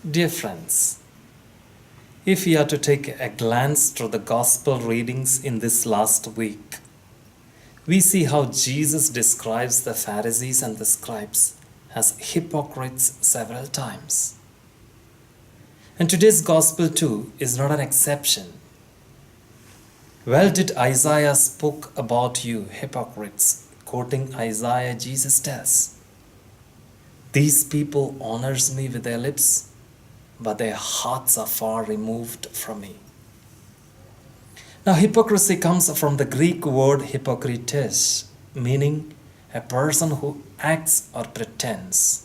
Dear friends, if we are to take a glance through the Gospel readings in this last week, we see how Jesus describes the Pharisees and the scribes as hypocrites several times. And today's Gospel too is not an exception. Well did Isaiah spoke about you, hypocrites. Quoting Isaiah, Jesus tells, "These people honors me with their lips, but their hearts are far removed from me." Now, hypocrisy comes from the Greek word hypokrites, meaning a person who acts or pretends.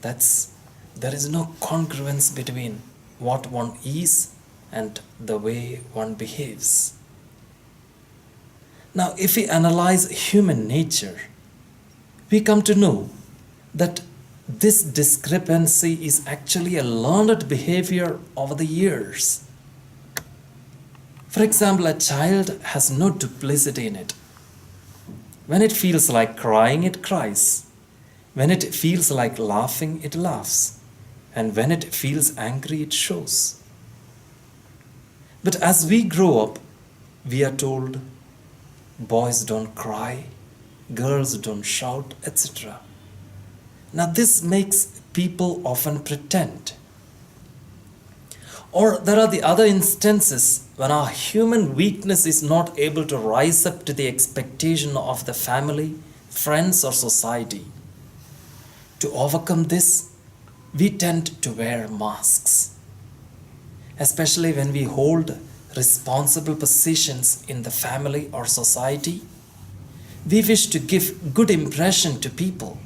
There is no congruence between what one is and the way one behaves. Now, if we analyze human nature, we come to know that this discrepancy is actually a learned behavior over the years. For example, a child has no duplicity in it. When it feels like crying, it cries. When it feels like laughing, it laughs. And when it feels angry, it shows. But as we grow up, we are told boys don't cry, girls don't shout, etc. Now, this makes people often pretend. Or there are the other instances when our human weakness is not able to rise up to the expectation of the family, friends, or society. To overcome this, we tend to wear masks. Especially when we hold responsible positions in the family or society, we wish to give good impression to people.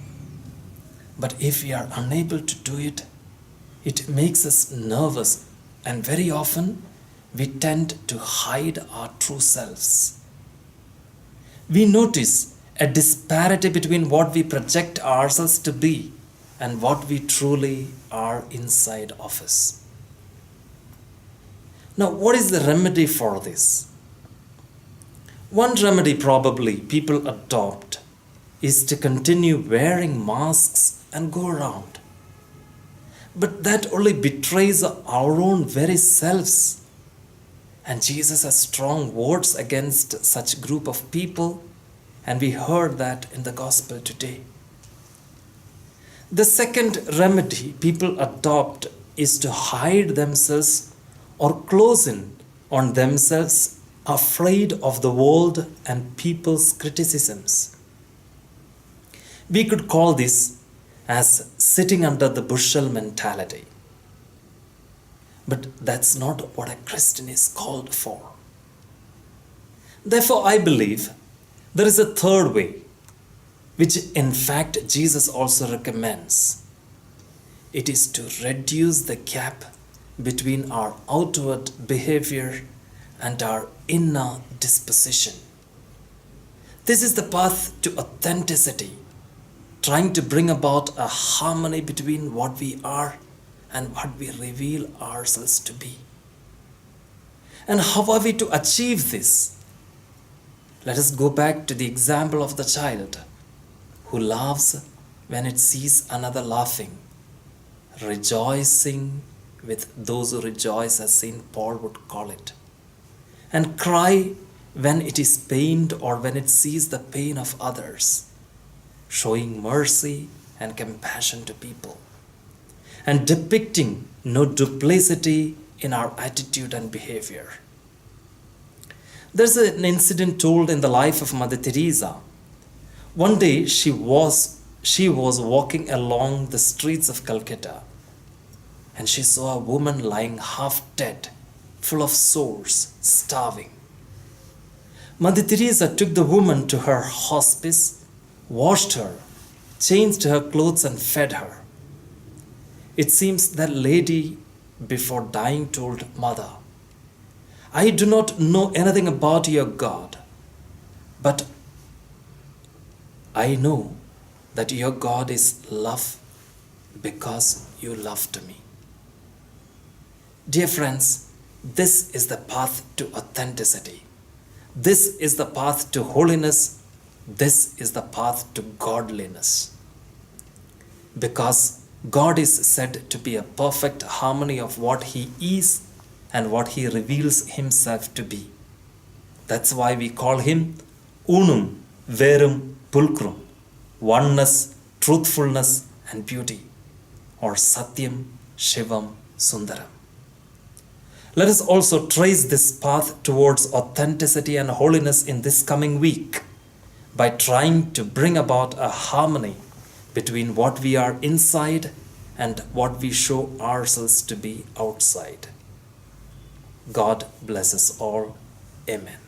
But if we are unable to do it, it makes us nervous, and very often we tend to hide our true selves. We notice a disparity between what we project ourselves to be and what we truly are inside of us. Now, what is the remedy for this? One remedy probably people adopt is to continue wearing masks and go around. But that only betrays our own very selves. And Jesus has strong words against such group of people, and we heard that in the gospel today. The second remedy people adopt is to hide themselves or close in on themselves, afraid of the world and people's criticisms. We could call this as sitting under the bushel mentality. But that's not what a Christian is called for. Therefore, I believe there is a third way, which in fact Jesus also recommends. It is to reduce the gap between our outward behavior and our inner disposition. This is the path to authenticity, trying to bring about a harmony between what we are and what we reveal ourselves to be. And how are we to achieve this? Let us go back to the example of the child who laughs when it sees another laughing, rejoicing with those who rejoice, as St. Paul would call it, and cry when it is pained or when it sees the pain of others, showing mercy and compassion to people, and depicting no duplicity in our attitude and behavior. There's an incident told in the life of Mother Teresa. One day she was walking along the streets of Calcutta, and she saw a woman lying half dead, full of sores, starving. Mother Teresa took the woman to her hospice, washed her, changed her clothes, and fed her. It seems that lady, before dying, told Mother, "I do not know anything about your God, but I know that your God is love because you loved me." Dear friends, this is the path to authenticity. This is the path to holiness. This is the path to godliness. Because God is said to be a perfect harmony of what He is and what He reveals Himself to be. That's why we call Him Unum Verum Pulchrum, oneness, truthfulness, and beauty, or Satyam Shivam Sundaram. Let us also trace this path towards authenticity and holiness in this coming week by trying to bring about a harmony between what we are inside and what we show ourselves to be outside. God bless us all. Amen.